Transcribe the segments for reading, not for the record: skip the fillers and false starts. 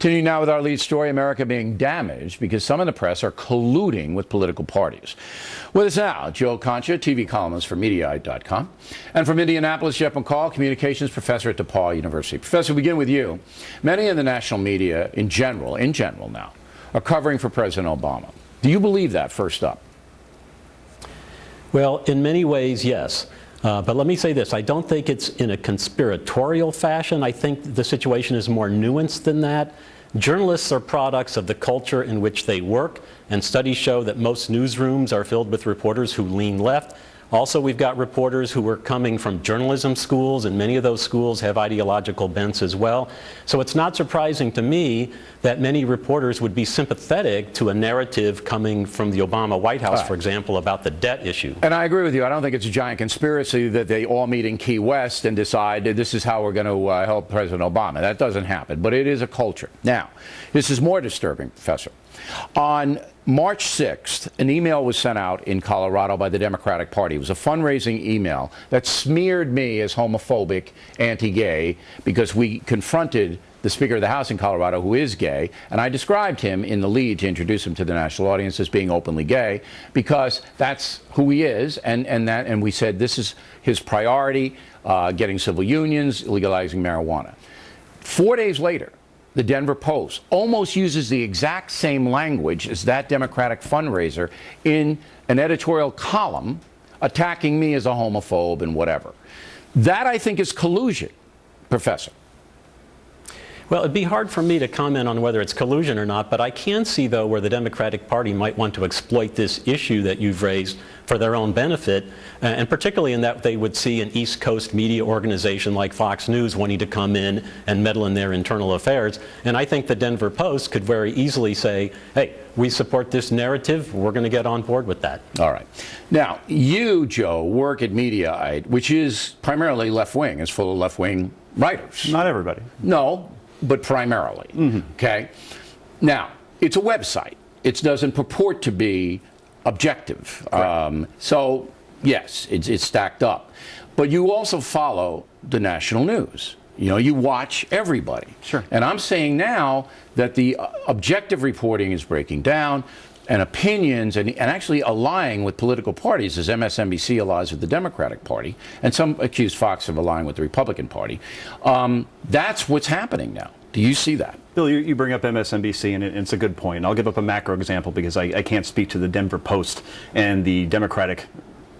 Continuing now with our lead story, America being damaged because some in the press are colluding with political parties. With us now, Joe Concha, TV columnist for Mediaite.com, and from Indianapolis, Jeff McCall, communications professor at DePauw University. Professor, we begin with you. Many in the national media, in general now, are covering for President Obama. Do you believe that, first up? Well, in many ways, yes. But let me say this, I don't think it's in a conspiratorial fashion. I think the situation is more nuanced than that. Journalists are products of the culture in which they work, and studies show that most newsrooms are filled with reporters who lean left. Also, we've got reporters who are coming from journalism schools, and many of those schools have ideological bents as well. So it's not surprising to me that many reporters would be sympathetic to a narrative coming from the Obama White House, for example, about the debt issue. And I agree with you. I don't think it's a giant conspiracy that they all meet in Key West and decide that this is how we're going to help President Obama. That doesn't happen, but it is a culture. Now, this is more disturbing, Professor. On March 6th, an email was sent out in Colorado by the Democratic Party. It was a fundraising email that smeared me as homophobic, anti-gay, because we confronted the Speaker of the House in Colorado, who is gay, and I described him in the lead to introduce him to the national audience as being openly gay, because that's who he is, and we said this is his priority, getting civil unions, legalizing marijuana. 4 days later, the Denver Post almost uses the exact same language as that Democratic fundraiser in an editorial column attacking me as a homophobe and whatever. That, I think, is collusion, Professor. Well, it'd be hard for me to comment on whether it's collusion or not, but I can see, though, where the Democratic Party might want to exploit this issue that you've raised for their own benefit, and particularly in that they would see an East Coast media organization like Fox News wanting to come in and meddle in their internal affairs. And I think the Denver Post could very easily say, hey, we support this narrative, we're going to get on board with that. All right. Now, you, Joe, work at Mediaite, which is primarily left-wing. It's full of left-wing writers. Not everybody. No, but primarily. Okay? Now, it's a website. It doesn't purport to be objective. So, yes, it's stacked up. But you also follow the national news. You know, you watch everybody. Sure. And I'm saying now that the objective reporting is breaking down, and opinions and actually allying with political parties, as MSNBC allies with the Democratic Party, and some accuse Fox of allying with the Republican Party. That's what's happening now. Do you see that? Bill, you bring up MSNBC, and it's a good point. I'll give up a macro example because I can't speak to the Denver Post and the Democratic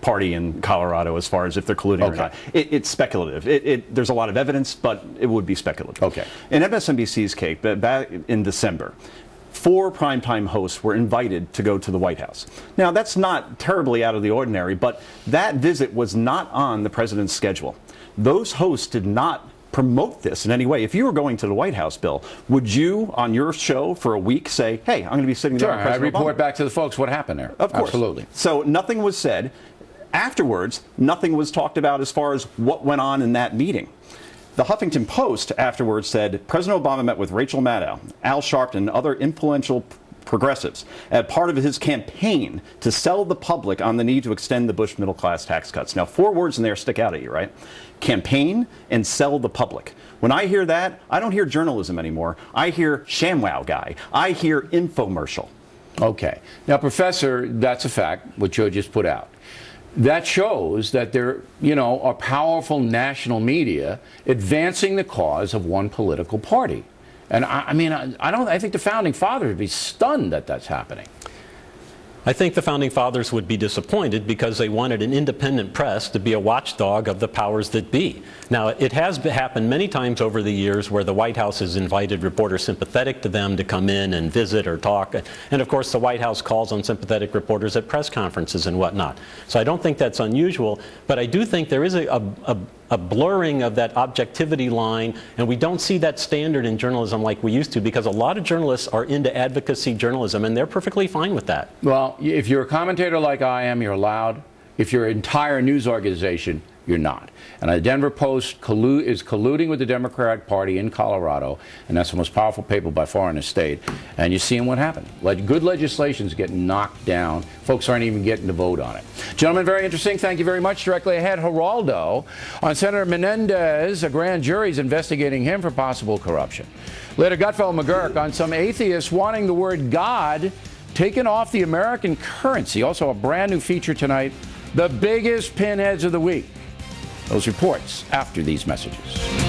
Party in Colorado as far as if they're colluding or not. It's speculative. There's a lot of evidence, but it would be speculative. Okay. In MSNBC's case, back in December, 4 primetime hosts were invited to go to the White House. Now, that's not terribly out of the ordinary, but that visit was not on the president's schedule. Those hosts did not promote this in any way. If you were going to the White House, Bill, would you, on your show for a week, say, hey, I'm going to be sitting there with President Obama? I report back to the folks what happened there. Of course. Absolutely. So nothing was said. Afterwards, nothing was talked about as far as what went on in that meeting. The Huffington Post afterwards said President Obama met with Rachel Maddow, Al Sharpton, and other influential progressives as part of his campaign to sell the public on the need to extend the Bush middle-class tax cuts. Now, 4 words in there stick out at you, right? Campaign and sell the public. When I hear that, I don't hear journalism anymore. I hear ShamWow guy. I hear infomercial. Okay. Now, Professor, that's a fact, what Joe just put out. That shows that there, are powerful national media advancing the cause of one political party. And I think the founding fathers would be stunned that that's happening. I think the founding fathers would be disappointed because they wanted an independent press to be a watchdog of the powers that be. Now, it has happened many times over the years where the White House has invited reporters sympathetic to them to come in and visit or talk. And of course, the White House calls on sympathetic reporters at press conferences and whatnot. So I don't think that's unusual, but I do think there is a blurring of that objectivity line, and we don't see that standard in journalism like we used to, because a lot of journalists are into advocacy journalism, and they're perfectly fine with that. Well, if you're a commentator like I am, you're allowed. If your entire news organization, you're not. And the Denver Post is colluding with the Democratic Party in Colorado, and that's the most powerful paper by far in the state. And you're seeing what happened. Good legislation's getting knocked down. Folks aren't even getting to vote on it. Gentlemen, very interesting. Thank you very much. Directly ahead, Geraldo on Senator Menendez. A grand jury is investigating him for possible corruption. Later, Gutfeld McGurk on some atheists wanting the word God taken off the American currency. Also, a brand new feature tonight, the biggest pinheads of the week. Those reports after these messages.